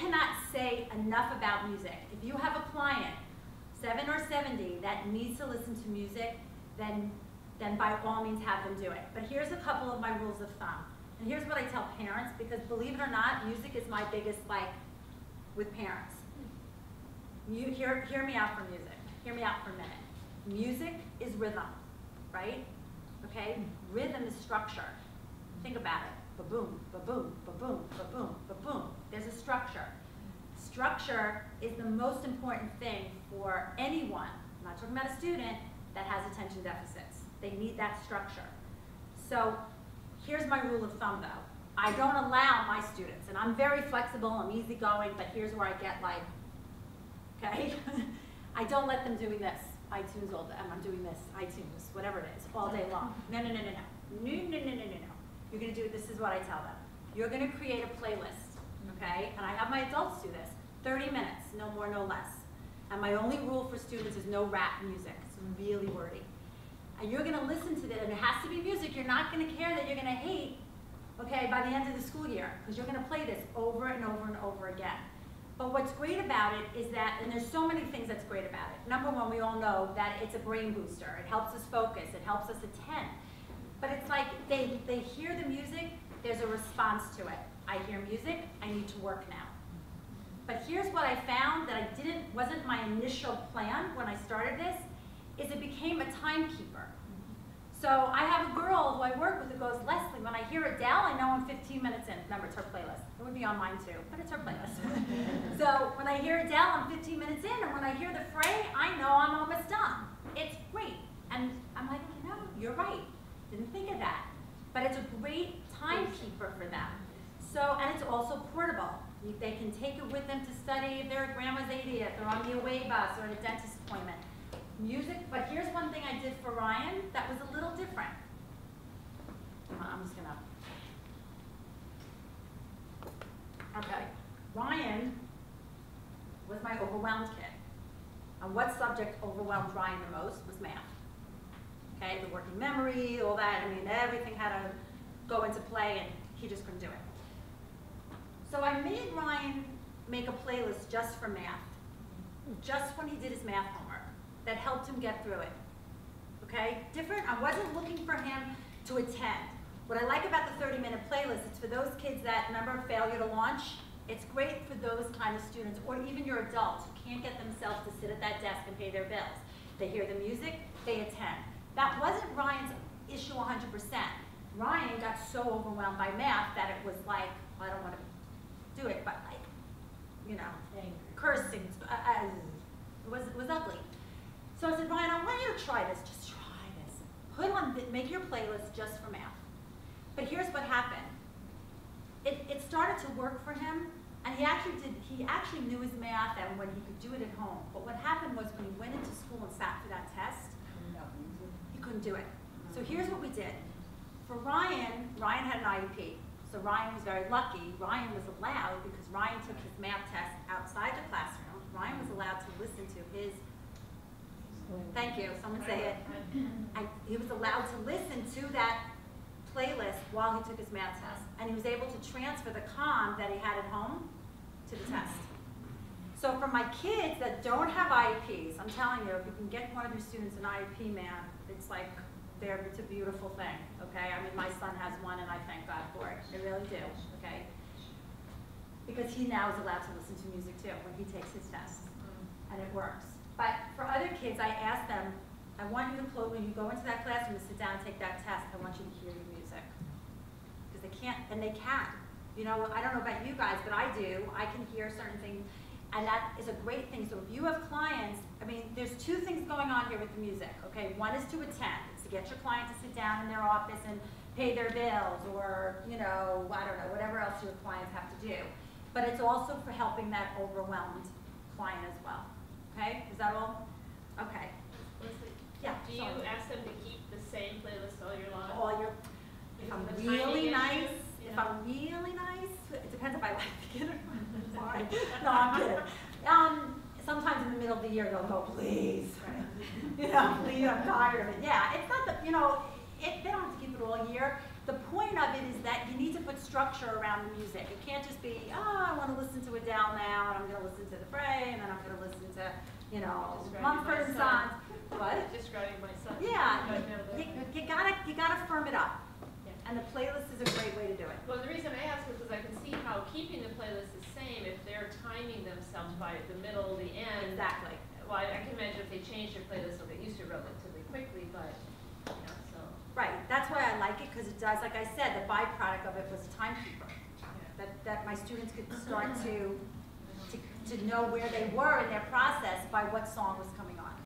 cannot say enough about music. If you have a client, 7 or 70, that needs to listen to music, then by all means have them do it. But here's a couple of my rules of thumb. And here's what I tell parents, because believe it or not, music is my biggest with parents. You hear me out for music. Hear me out for a minute. Music is rhythm, right? Okay? Rhythm is structure. Think about it. Ba-boom, ba-boom, ba-boom, ba-boom, ba-boom. There's a structure. Structure is the most important thing for anyone, I'm not talking about a student, that has attention deficits. They need that structure. So here's my rule of thumb though. I don't allow my students, and I'm very flexible, I'm easygoing, but here's where I get okay? I don't let them doing this, iTunes all day, I'm doing this, iTunes, whatever it is, all day long. No. You're gonna do, this is what I tell them. You're gonna create a playlist, okay? And I have my adults do this, 30 minutes, no more, no less. And my only rule for students is no rap music, it's really wordy. And you're gonna listen to that, and it has to be music you're not gonna care that you're gonna hate, okay, by the end of the school year, because you're gonna play this over and over and over again. But what's great about it is that, and there's so many things that's great about it. Number one, we all know that it's a brain booster. It helps us focus, it helps us attend. But it's like they hear the music, there's a response to it. I hear music, I need to work now. But here's what I found that wasn't my initial plan when I started this, is it became a timekeeper. So I have a girl who I work with who goes, Leslie, when I hear Adele, I know I'm 15 minutes in. Remember, it's her playlist. It would be on mine too, but it's her playlist. So when I hear Adele, I'm 15 minutes in, and when I hear the fray, I know I'm almost done. It's great. And I'm like, you know, you're right. Didn't think of that. But it's a great timekeeper for them. So, and it's also portable. They can take it with them to study if they're at grandma's 80th or on the away bus or at a dentist appointment. Music, but here's one thing I did for Ryan that was a little different. I'm just gonna, okay. Ryan was my overwhelmed kid. And what subject overwhelmed Ryan the most was math. Okay, the working memory, all that, I mean, everything had to go into play and he just couldn't do it. So I made Ryan make a playlist just for math, just when he did his math homework, that helped him get through it, okay? Different, I wasn't looking for him to attend. What I like about the 30-minute playlist, it's for those kids that, remember failure to launch? It's great for those kind of students, or even your adults who can't get themselves to sit at that desk and pay their bills. They hear the music, they attend. That wasn't Ryan's issue 100%. Ryan got so overwhelmed by math that it was like, I don't want to do it, but like, you know, cursing, it was ugly. So I said, Ryan, I want you to try this, just try this. Make your playlist just for math. But here's what happened. It started to work for him, and he actually knew his math and when he could do it at home. But what happened was when he went into school and sat for that test, he couldn't do it. So here's what we did. For Ryan had an IEP. So Ryan was very lucky. Ryan was allowed, because Ryan took his math test outside the classroom, Ryan was allowed to listen to his, thank you, someone say it. He was allowed to listen to that playlist while he took his math test. And he was able to transfer the calm that he had at home to the test. So for my kids that don't have IEPs, I'm telling you, if you can get one of your students an IEP, man, it's like, it's a beautiful thing, okay? I mean, my son has one and I thank God for it. I really do, okay? Because he now is allowed to listen to music too when he takes his tests, and it works. But for other kids, I ask them, I want you to close, when you go into that classroom and sit down and take that test, I want you to hear your music. Because they can't, and they can. You know, I don't know about you guys, but I do. I can hear certain things, and that is a great thing. So if you have clients, I mean, there's two things going on here with the music, okay? One is to attend. It's to get your client to sit down in their office and pay their bills, or, you know, I don't know, whatever else your clients have to do. But it's also for helping that overwhelmed client as well. Okay? Is that all? Okay. Yeah. Do you ask them to keep the same playlist all year long? All year. If I'm really nice, it depends if I like the kid or not. Sorry. No, I'm kidding. Sometimes in the middle of the year they'll go, please. You know, please, I'm tired of it. Yeah, it's not that, you know, they don't have to keep it all year. The point of it is that you need to put structure around the music. It can't just be, oh, I want to listen to Adele you know, Describing Mumford my and son. Sons. What? Describing my son. Yeah, I know that. you gotta firm it up. Yeah. And the playlist is a great way to do it. Well, the reason I ask is because I can see how keeping the playlist the same, if they're timing themselves by the middle, the end. Exactly. Well, I can imagine if they change their playlist, they'll get used to it relatively quickly, but, yeah, so. Right, that's why I like it, because it does, like I said, the byproduct of it was a timekeeper. Yeah. That my students could start to know where they were in their process by what song was coming on.